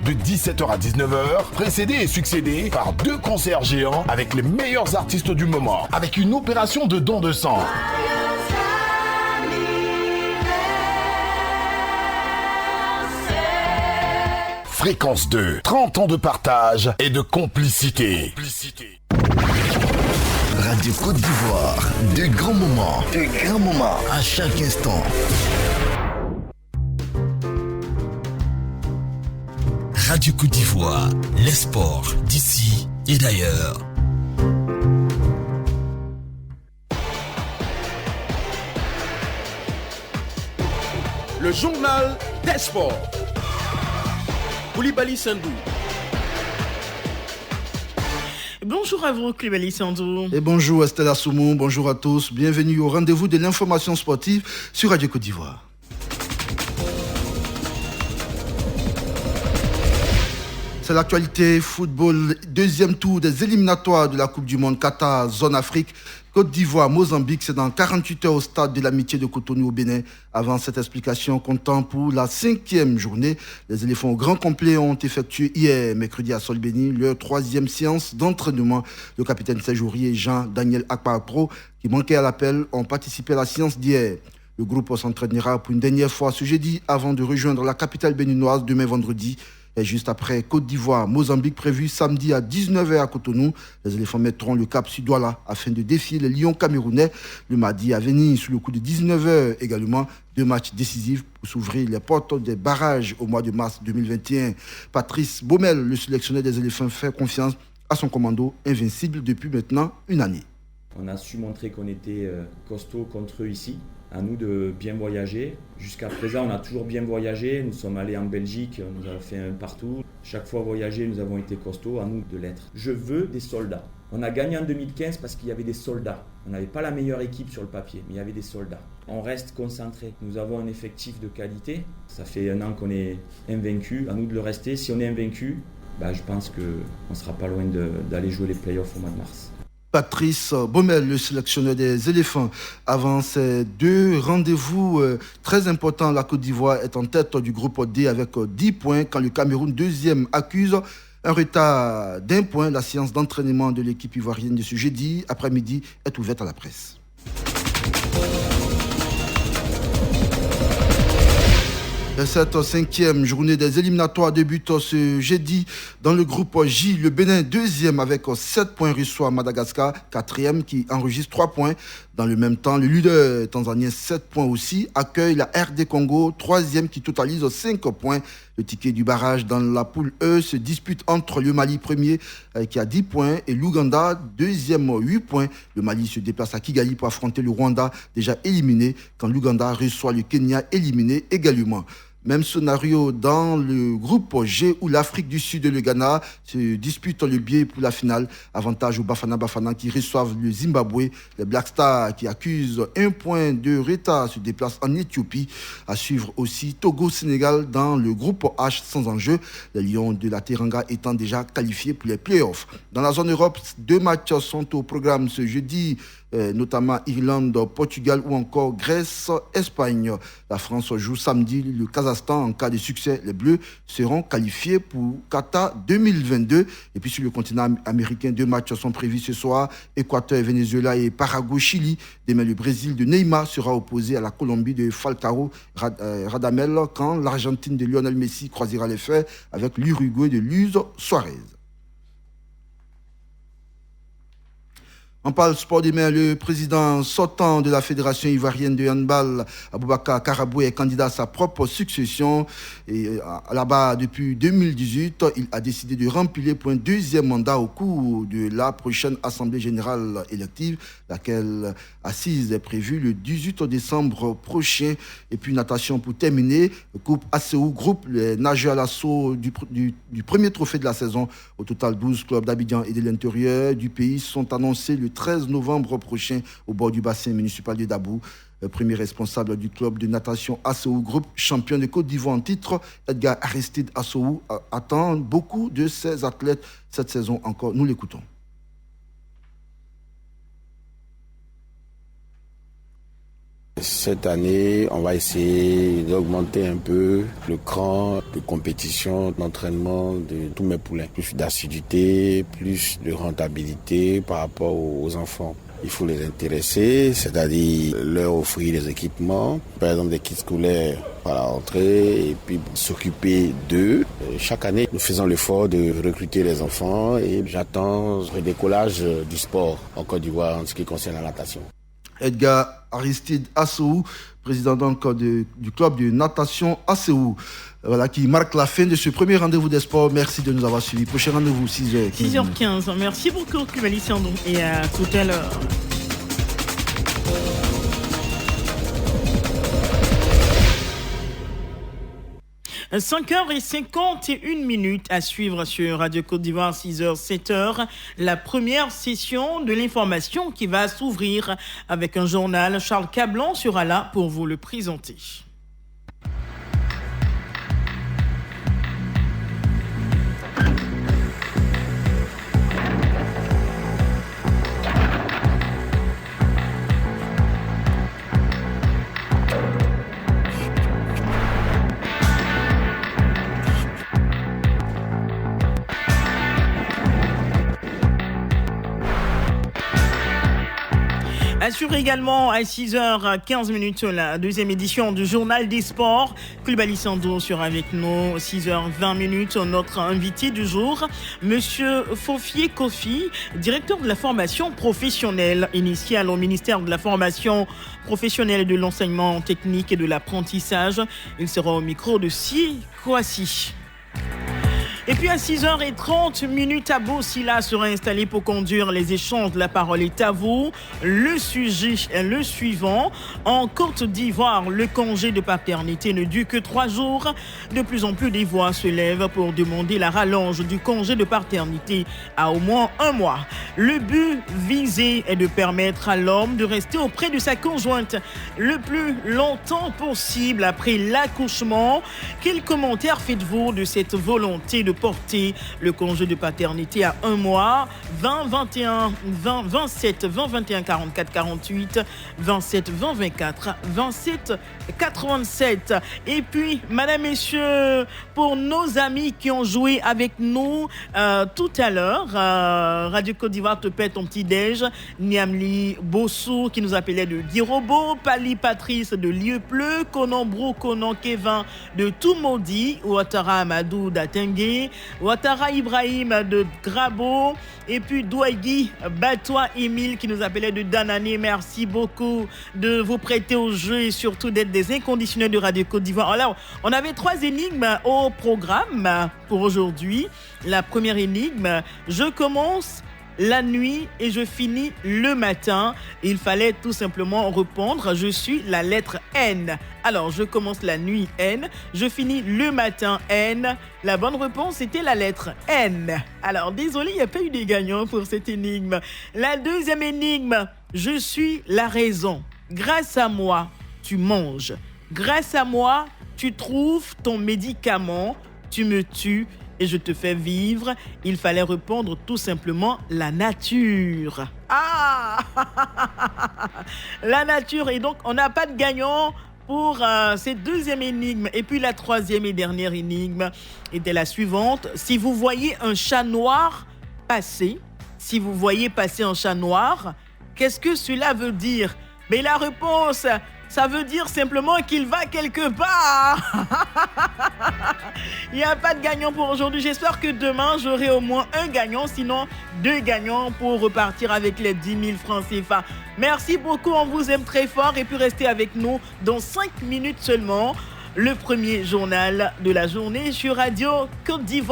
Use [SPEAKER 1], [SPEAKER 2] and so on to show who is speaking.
[SPEAKER 1] de 17h à 19h, précédé et succédé par 2 concerts géants avec les meilleurs artistes du moment, avec une opération de don de sang. Fréquence 2, 30 ans de partage et de complicité.
[SPEAKER 2] Radio Côte d'Ivoire, de grands moments à chaque instant. Radio Côte d'Ivoire, les sports d'ici et d'ailleurs.
[SPEAKER 3] Le journal des sports. Koulibaly Sandou.
[SPEAKER 4] Bonjour à vous, Koulibaly Sandou.
[SPEAKER 5] Et bonjour Estelle Assoumou, bonjour à tous. Bienvenue au rendez-vous de l'information sportive sur Radio Côte d'Ivoire. C'est l'actualité football, deuxième tour des éliminatoires de la Coupe du Monde Qatar, zone Afrique. Côte d'Ivoire, Mozambique, c'est dans 48 heures au stade de l'Amitié de Cotonou au Bénin. Avant cette explication, comptant pour la 5e journée, les éléphants au grand complet ont effectué hier, mercredi à Solbeni, leur 3e séance d'entraînement. Le capitaine Séjouri et Jean-Daniel Akpapro, qui manquaient à l'appel, ont participé à la séance d'hier. Le groupe s'entraînera pour une dernière fois ce jeudi avant de rejoindre la capitale béninoise demain vendredi. Et juste après Côte d'Ivoire, Mozambique prévu samedi à 19h à Cotonou. Les éléphants mettront le cap sur Douala afin de défier les lions camerounais. Le mardi à venir, sous le coup de 19h également, 2 matchs décisifs pour s'ouvrir les portes des barrages au mois de mars 2021. Patrice Baumel, le sélectionneur des éléphants, fait confiance à son commando invincible depuis maintenant une année.
[SPEAKER 6] On a su montrer qu'on était costaud contre eux ici. À nous de bien voyager. Jusqu'à présent, on a toujours bien voyagé. Nous sommes allés en Belgique, nous avons fait un partout. Chaque fois voyagé, nous avons été costauds, à nous de l'être. Je veux des soldats. On a gagné en 2015 parce qu'il y avait des soldats. On n'avait pas la meilleure équipe sur le papier, mais il y avait des soldats. On reste concentré. Nous avons un effectif de qualité. Ça fait 1 an qu'on est invaincu. À nous de le rester. Si on est invaincu, je pense qu'on ne sera pas loin d'aller jouer les playoffs au mois de mars.
[SPEAKER 5] Patrice Baumel, le sélectionneur des éléphants. Avant ces 2 rendez-vous très importants, la Côte d'Ivoire est en tête du groupe D avec 10 points, quand le Cameroun, deuxième, accuse un retard d'1 point. La séance d'entraînement de l'équipe ivoirienne de ce jeudi après-midi est ouverte à la presse. Cette 5e journée des éliminatoires débute ce jeudi dans le groupe J. Le Bénin, 2e avec 7 points, reçoit Madagascar, 4e qui enregistre 3 points. Dans le même temps, le leader tanzanien, 7 points aussi, accueille la RD Congo, 3e qui totalise 5 points. Le ticket du barrage dans la poule E se dispute entre le Mali, premier, qui a 10 points, et l'Ouganda, 2e, 8 points. Le Mali se déplace à Kigali pour affronter le Rwanda, déjà éliminé, quand l'Ouganda reçoit le Kenya, éliminé également. Même scénario dans le groupe G où l'Afrique du Sud et le Ghana se disputent le billet pour la finale. Avantage aux Bafana Bafana qui reçoivent le Zimbabwe. Les Black Stars qui accusent 1 point de retard se déplacent en Éthiopie. À suivre aussi Togo-Sénégal dans le groupe H sans enjeu. Les Lions de la Teranga étant déjà qualifiés pour les playoffs. Dans la zone Europe, 2 matchs sont au programme ce jeudi. Notamment Irlande, Portugal ou encore Grèce, Espagne. La France joue samedi le Kazakhstan. En cas de succès, les Bleus seront qualifiés pour Qatar 2022. Et puis sur le continent américain, 2 matchs sont prévus ce soir. Équateur, Venezuela et Paraguay, Chili. Demain, le Brésil de Neymar sera opposé à la Colombie de Falcao Radamel, quand l'Argentine de Lionel Messi croisera les fers avec l'Uruguay de Luis Suarez. On parle sport demain. Le président sortant de la Fédération ivoirienne de handball, Aboubakar Karabou, est candidat à sa propre succession. Et là-bas, depuis 2018, il a décidé de remplir pour un 2e mandat au cours de la prochaine Assemblée générale élective, laquelle assise est prévue le 18 décembre prochain. Et puis natation pour terminer. Le groupe ACO groupe les nageurs à l'assaut du premier trophée de la saison. Au total, 12 clubs d'Abidjan et de l'intérieur du pays sont annoncés le 13 novembre prochain au bord du bassin municipal de Dabou. Le premier responsable du club de natation ASOU Group, champion de Côte d'Ivoire en titre, Edgar Aristide ASOU, attend beaucoup de ses athlètes cette saison encore. Nous l'écoutons.
[SPEAKER 7] Cette année, on va essayer d'augmenter un peu le cran de compétition, d'entraînement de tous mes poulains. Plus d'assiduité, plus de rentabilité par rapport aux enfants. Il faut les intéresser, c'est-à-dire leur offrir des équipements, par exemple des kits scolaires à la rentrée, et puis s'occuper d'eux. Chaque année, nous faisons l'effort de recruter les enfants et j'attends le redécollage du sport en Côte d'Ivoire en ce qui concerne la natation.
[SPEAKER 5] Edgar Aristide Assou, président donc du club de natation Assou, voilà, qui marque la fin de ce premier rendez-vous des sports. Merci de nous avoir suivis. Prochain rendez-vous 6h15.
[SPEAKER 4] 6h15. Merci beaucoup, Koulibaly Sandou. Et à tout à l'heure. 5h51 à suivre sur Radio Côte d'Ivoire, 6h, 7h. La première session de l'information qui va s'ouvrir avec un journal. Charles Cablan sera là pour vous le présenter. Assure également à 6h15 la deuxième édition du Journal des Sports. Koulibaly Sandou sera avec nous. 6h20, notre invité du jour, Monsieur Fofié Kofi, directeur de la formation professionnelle initiale au ministère de la formation professionnelle, de l'enseignement technique et de l'apprentissage. Il sera au micro de Si Kouassi. Et puis à 6h30, Abou Silla sera installé pour conduire les échanges. La parole est à vous. Le sujet est le suivant. En Côte d'Ivoire, le congé de paternité ne dure que 3 jours. De plus en plus des voix se lèvent pour demander la rallonge du congé de paternité à au moins 1 mois. Le but visé est de permettre à l'homme de rester auprès de sa conjointe le plus longtemps possible après l'accouchement. Quel commentaire faites-vous de cette volonté de porter le congé de paternité à 1 mois? 20 21 20 27 20 21 44 48 27 20 24 27 87. Et puis, madame, messieurs, pour nos amis qui ont joué avec nous tout à l'heure, Radio Côte d'Ivoire te pète ton petit déj, Niamli Bossou qui nous appelait de Guirobo, Pali Patrice de Lieupleu, Conan Brou, Conan Kevin de Toumaudi, Ouattara Amadou d'Atengue, Ouattara Ibrahim de Grabo, et puis Douaigui Batois Émile qui nous appelait de Danané. Merci beaucoup de vous prêter au jeu et surtout d'être des inconditionnels de Radio Côte d'Ivoire. Alors, on avait 3 énigmes au programme pour aujourd'hui. La première énigme, je commence la nuit et je finis le matin. Il fallait tout simplement répondre, je suis la lettre N. Alors, je commence la nuit N, je finis le matin N. La bonne réponse était la lettre N. Alors, désolé, il n'y a pas eu de gagnants pour cette énigme. La deuxième énigme, je suis la raison. Grâce à moi, tu manges. Grâce à moi, tu trouves ton médicament. Tu me tues et je te fais vivre. Il fallait répondre tout simplement la nature. Ah la nature. Et donc, on n'a pas de gagnant pour cette deuxième énigme. Et puis, la troisième et dernière énigme était la suivante. Si vous voyez un chat noir passer, si vous voyez passer un chat noir, qu'est-ce que cela veut dire? Mais la réponse, ça veut dire simplement qu'il va quelque part. Il n'y a pas de gagnant pour aujourd'hui. J'espère que demain, j'aurai au moins un gagnant, sinon 2 gagnants pour repartir avec les 10 000 francs CFA. Merci beaucoup, on vous aime très fort et puis restez avec nous dans 5 minutes seulement. Le premier journal de la journée sur Radio Côte d'Ivoire.